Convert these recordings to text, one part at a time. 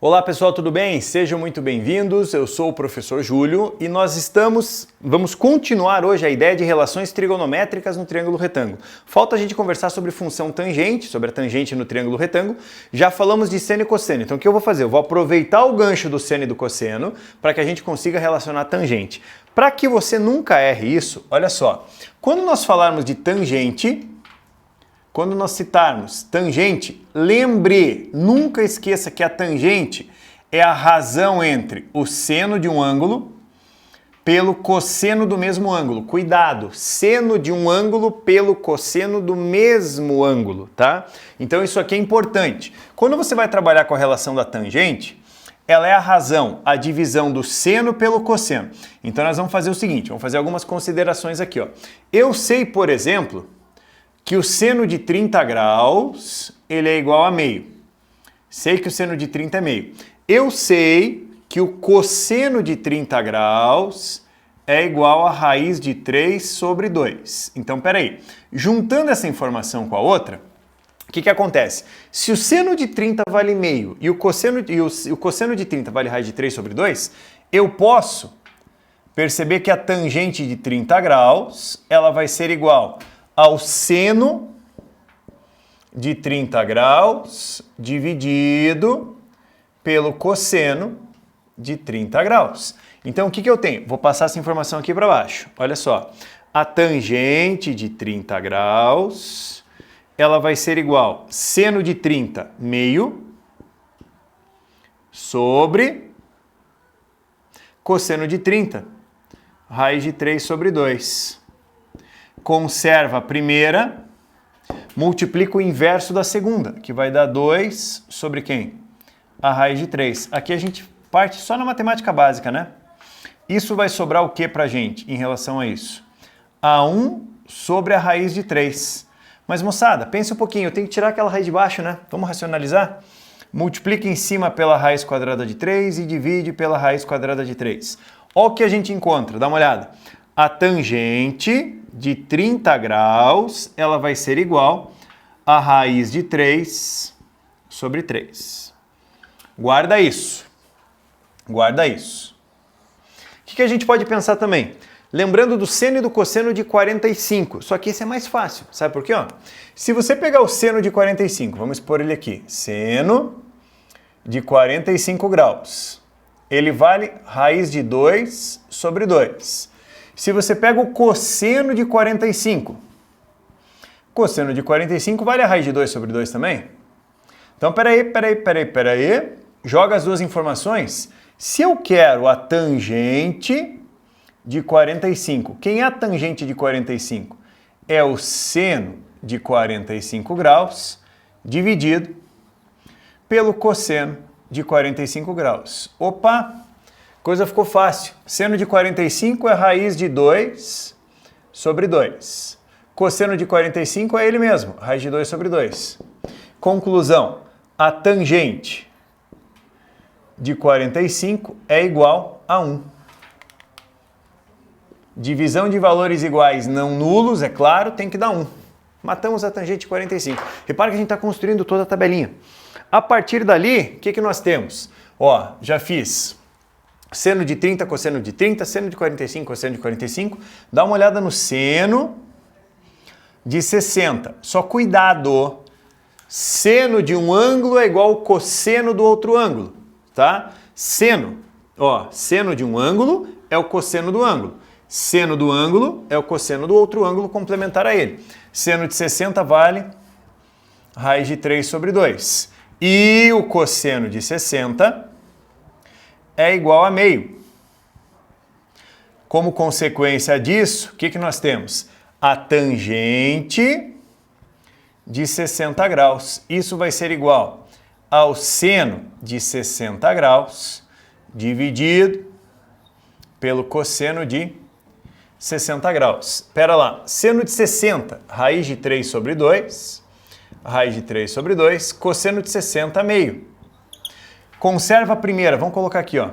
Olá pessoal, tudo bem? Sejam muito bem-vindos, eu sou o professor Júlio e vamos continuar hoje a ideia de relações trigonométricas no triângulo retângulo. Falta a gente conversar sobre função tangente, sobre a tangente no triângulo retângulo. Já falamos de seno e cosseno, então o que eu vou fazer? Eu vou aproveitar o gancho do seno e do cosseno para que a gente consiga relacionar tangente. Para que você nunca erre isso, olha só, quando nós falarmos de tangente, quando nós citarmos tangente, lembre, nunca esqueça que a tangente é a razão entre o seno de um ângulo pelo cosseno do mesmo ângulo. Cuidado, seno de um ângulo pelo cosseno do mesmo ângulo, tá? Então isso aqui é importante. Quando você vai trabalhar com a relação da tangente, ela é a razão, a divisão do seno pelo cosseno. Então nós vamos fazer o seguinte, vamos fazer algumas considerações aqui, ó. Eu sei, por exemplo, que o seno de 30 graus, ele é igual a meio. Sei que o seno de 30 é meio. Eu sei que o cosseno de 30 graus é igual a raiz de 3 sobre 2. Então, peraí. Juntando essa informação com a outra, o que acontece? Se o seno de 30 vale meio e o cosseno de 30 vale raiz de 3 sobre 2, eu posso perceber que a tangente de 30 graus, ela vai ser igual ao seno de 30 graus dividido pelo cosseno de 30 graus. Então, o que eu tenho? Vou passar essa informação aqui para baixo. Olha só, a tangente de 30 graus, ela vai ser igual a seno de 30 meio sobre cosseno de 30, raiz de 3 sobre 2. Conserva a primeira, multiplica o inverso da segunda, que vai dar 2 sobre quem? A raiz de 3. Aqui a gente parte só na matemática básica, né? Isso vai sobrar o que pra gente em relação a isso? A1 sobre a raiz de 3. Mas moçada, pensa um pouquinho, eu tenho que tirar aquela raiz de baixo, né? Vamos racionalizar? Multiplica em cima pela raiz quadrada de 3 e divide pela raiz quadrada de 3. Olha o que a gente encontra, dá uma olhada. A tangente de 30 graus, ela vai ser igual a raiz de 3 sobre 3. Guarda isso. Guarda isso. O que a gente pode pensar também? Lembrando do seno e do cosseno de 45. Só que esse é mais fácil. Sabe por quê? Ó? Se você pegar o seno de 45, vamos expor ele aqui. Seno de 45 graus. Ele vale raiz de 2 sobre 2. Se você pega o cosseno de 45, cosseno de 45 vale a raiz de 2 sobre 2 também? Então, peraí. Joga as duas informações. Se eu quero a tangente de 45, quem é a tangente de 45? É o seno de 45 graus dividido pelo cosseno de 45 graus. Opa! Coisa ficou fácil. Seno de 45 é raiz de 2 sobre 2. Cosseno de 45 é ele mesmo, raiz de 2 sobre 2. Conclusão, a tangente de 45 é igual a 1. Divisão de valores iguais não nulos, é claro, tem que dar 1. Matamos a tangente de 45. Repara que a gente está construindo toda a tabelinha. A partir dali, o que nós temos? Ó, já fiz seno de 30, cosseno de 30, seno de 45, cosseno de 45. Dá uma olhada no seno de 60. Só cuidado, seno de um ângulo é igual ao cosseno do outro ângulo, tá? Seno de um ângulo é o cosseno do ângulo. Seno do ângulo é o cosseno do outro ângulo complementar a ele. Seno de 60 vale raiz de 3 sobre 2. E o cosseno de 60 é igual a meio. Como consequência disso, o que nós temos? A tangente de 60 graus. Isso vai ser igual ao seno de 60 graus dividido pelo cosseno de 60 graus. Espera lá, seno de 60, raiz de 3 sobre 2, raiz de 3 sobre 2, cosseno de 60 meio. Conserva a primeira, vamos colocar aqui, ó.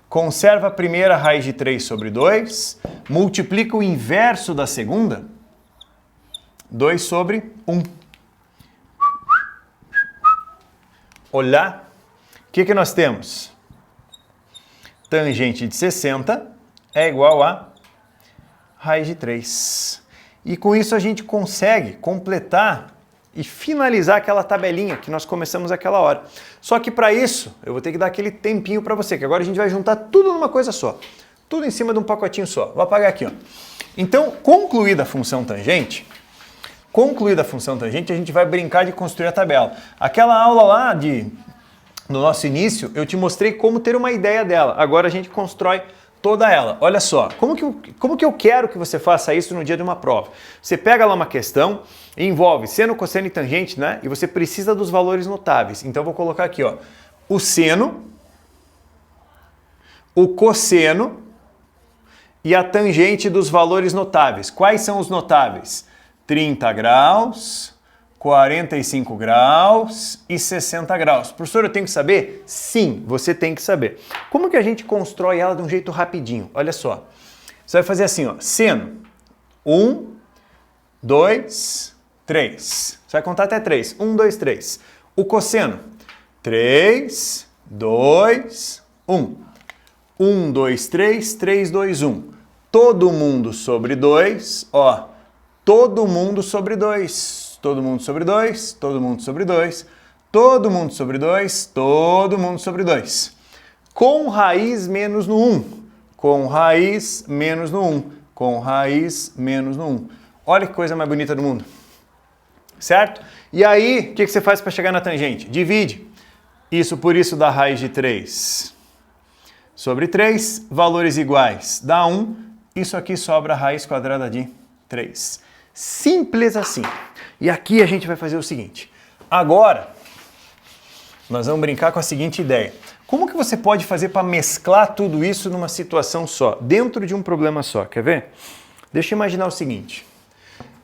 Conserva a primeira raiz de 3 sobre 2, multiplica o inverso da segunda, 2 sobre 1. Olá, o que nós temos? Tangente de 60 é igual a raiz de 3. E com isso a gente consegue completar e finalizar aquela tabelinha que nós começamos aquela hora. Só que para isso, eu vou ter que dar aquele tempinho para você, que agora a gente vai juntar tudo numa coisa só. Tudo em cima de um pacotinho só. Vou apagar aqui, ó. Então, concluída a função tangente, a gente vai brincar de construir a tabela. Aquela aula lá no nosso início, eu te mostrei como ter uma ideia dela. Agora a gente constrói toda ela. Olha só, como que eu quero que você faça isso no dia de uma prova? Você pega lá uma questão e envolve seno, cosseno e tangente, né? E você precisa dos valores notáveis. Então eu vou colocar aqui, ó, o seno, o cosseno e a tangente dos valores notáveis. Quais são os notáveis? 30 graus, 45 graus e 60 graus. Professor, eu tenho que saber? Sim, você tem que saber. Como que a gente constrói ela de um jeito rapidinho? Olha só. Você vai fazer assim, ó, seno. 1, 2, 3. Você vai contar até 3. 1, 2, 3. O cosseno. 3, 2, 1. 1, 2, 3, 3, 2, 1. Todo mundo sobre 2, ó. Todo mundo sobre 2. Todo mundo sobre 2, todo mundo sobre 2, todo mundo sobre 2, todo mundo sobre 2. Com raiz menos no 1. Com raiz menos no 1. Com raiz menos no 1. Olha que coisa mais bonita do mundo. Certo? E aí, o que você faz para chegar na tangente? Divide. Isso por isso dá raiz de 3 sobre 3, valores iguais, dá 1. Isso aqui sobra a raiz quadrada de 3. Simples assim. E aqui a gente vai fazer o seguinte. Agora, nós vamos brincar com a seguinte ideia. Como que você pode fazer para mesclar tudo isso numa situação só, dentro de um problema só? Quer ver? Deixa eu imaginar o seguinte.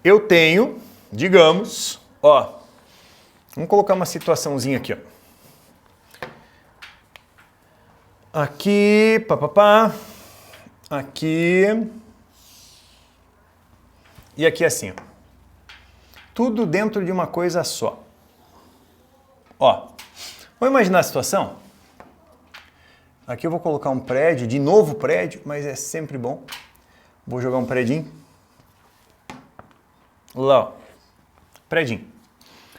Eu tenho, digamos, ó, vamos colocar uma situaçãozinha aqui, ó. Aqui, papapá, aqui e aqui assim, ó. Tudo dentro de uma coisa só. Ó, vamos imaginar a situação? Aqui eu vou colocar um prédio, de novo prédio, mas é sempre bom. Vou jogar um predinho. Lá, ó. Predinho.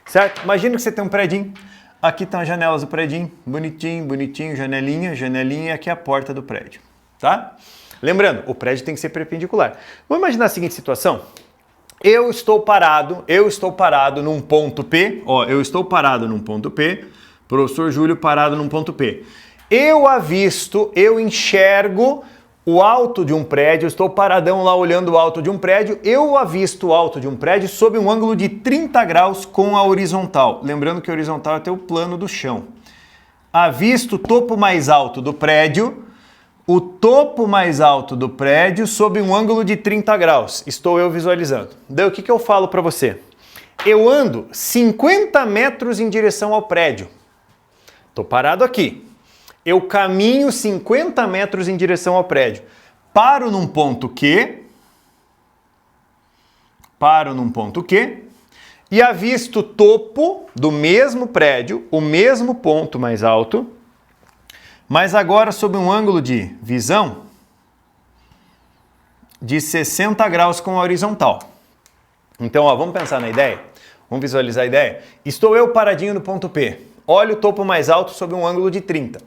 Certo? Imagina que você tem um predinho. Aqui estão as janelas do predinho. Bonitinho, bonitinho, janelinha, janelinha. E aqui é a porta do prédio. Tá? Lembrando, o prédio tem que ser perpendicular. Vamos imaginar a seguinte situação. Eu estou parado num ponto P, ó, eu estou parado num ponto P, professor Júlio parado num ponto P. Eu enxergo o alto de um prédio, eu estou paradão lá olhando o alto de um prédio, eu avisto o alto de um prédio sob um ângulo de 30 graus com a horizontal. Lembrando que a horizontal é até o plano do chão. Avisto o topo mais alto do prédio, sob um ângulo de 30 graus. Estou eu visualizando. Daí o que eu falo para você? Eu ando 50 metros em direção ao prédio. Estou parado aqui. Eu caminho 50 metros em direção ao prédio. Paro num ponto Q. E avisto o topo do mesmo prédio, o mesmo ponto mais alto, mas agora sob um ângulo de visão de 60 graus com a horizontal. Então, ó, vamos pensar na ideia? Vamos visualizar a ideia? Estou eu paradinho no ponto P. Olho o topo mais alto sob um ângulo de 30.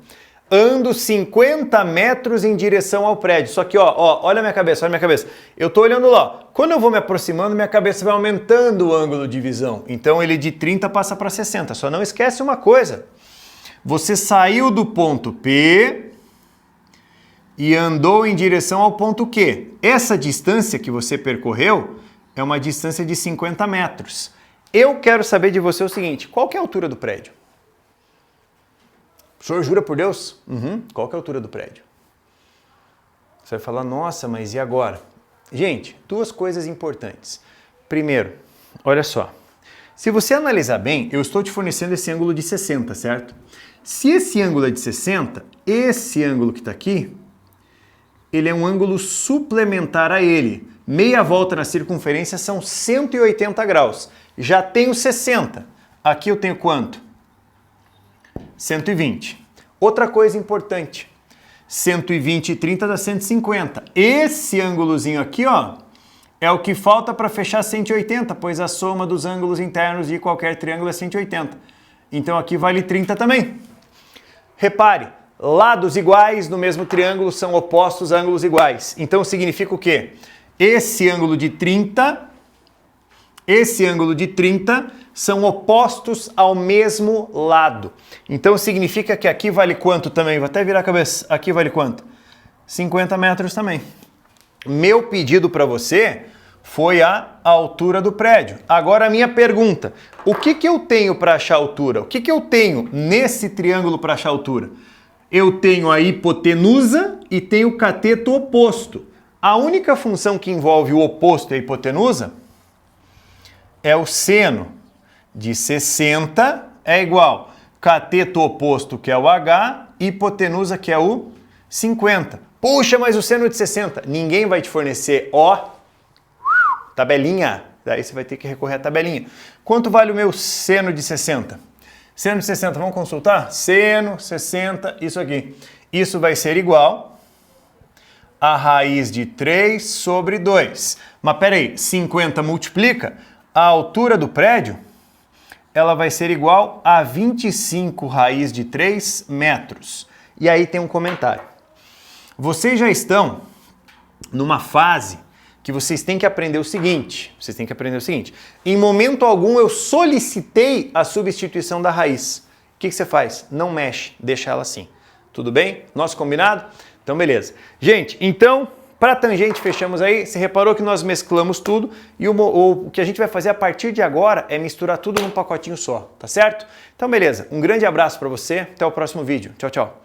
Ando 50 metros em direção ao prédio. Só que, ó, olha a minha cabeça, olha a minha cabeça. Eu tô olhando lá. Quando eu vou me aproximando, minha cabeça vai aumentando o ângulo de visão. Então, ele de 30 passa para 60. Só não esquece uma coisa. Você saiu do ponto P e andou em direção ao ponto Q. Essa distância que você percorreu é uma distância de 50 metros. Eu quero saber de você o seguinte, qual que é a altura do prédio? O senhor jura por Deus? Qual que é a altura do prédio? Você vai falar, nossa, mas e agora? Gente, duas coisas importantes. Primeiro, olha só. Se você analisar bem, eu estou te fornecendo esse ângulo de 60, certo? Se esse ângulo é de 60, esse ângulo que está aqui, ele é um ângulo suplementar a ele. Meia volta na circunferência são 180 graus. Já tenho 60. Aqui eu tenho quanto? 120. Outra coisa importante, 120 e 30 dá 150. Esse ângulozinho aqui, ó, é o que falta para fechar 180, pois a soma dos ângulos internos de qualquer triângulo é 180. Então aqui vale 30 também. Repare, lados iguais no mesmo triângulo são opostos a ângulos iguais. Então significa o quê? Esse ângulo de 30 são opostos ao mesmo lado. Então significa que aqui vale quanto também? Vou até virar a cabeça. Aqui vale quanto? 50 metros também. Meu pedido para você foi a altura do prédio. Agora a minha pergunta, o que eu tenho para achar a altura? O que eu tenho nesse triângulo para achar a altura? Eu tenho a hipotenusa e tenho o cateto oposto. A única função que envolve o oposto e a hipotenusa é o seno de 60 é igual cateto oposto, que é o H, hipotenusa, que é o 50. Puxa, mas o seno de 60, ninguém vai te fornecer, ó, tabelinha. Daí você vai ter que recorrer à tabelinha. Quanto vale o meu seno de 60? Seno de 60, vamos consultar? Seno, 60, isso aqui. Isso vai ser igual a raiz de 3 sobre 2. Mas peraí, 50 multiplica, a altura do prédio, ela vai ser igual a 25 raiz de 3 metros. E aí tem um comentário. Vocês já estão numa fase que vocês têm que aprender o seguinte. Em momento algum eu solicitei a substituição da raiz. O que você faz? Não mexe, deixa ela assim. Tudo bem? Nosso combinado? Então beleza. Gente, então, para tangente fechamos aí. Você reparou que nós mesclamos tudo e o que a gente vai fazer a partir de agora é misturar tudo num pacotinho só, tá certo? Então beleza. Um grande abraço para você. Até o próximo vídeo. Tchau, tchau.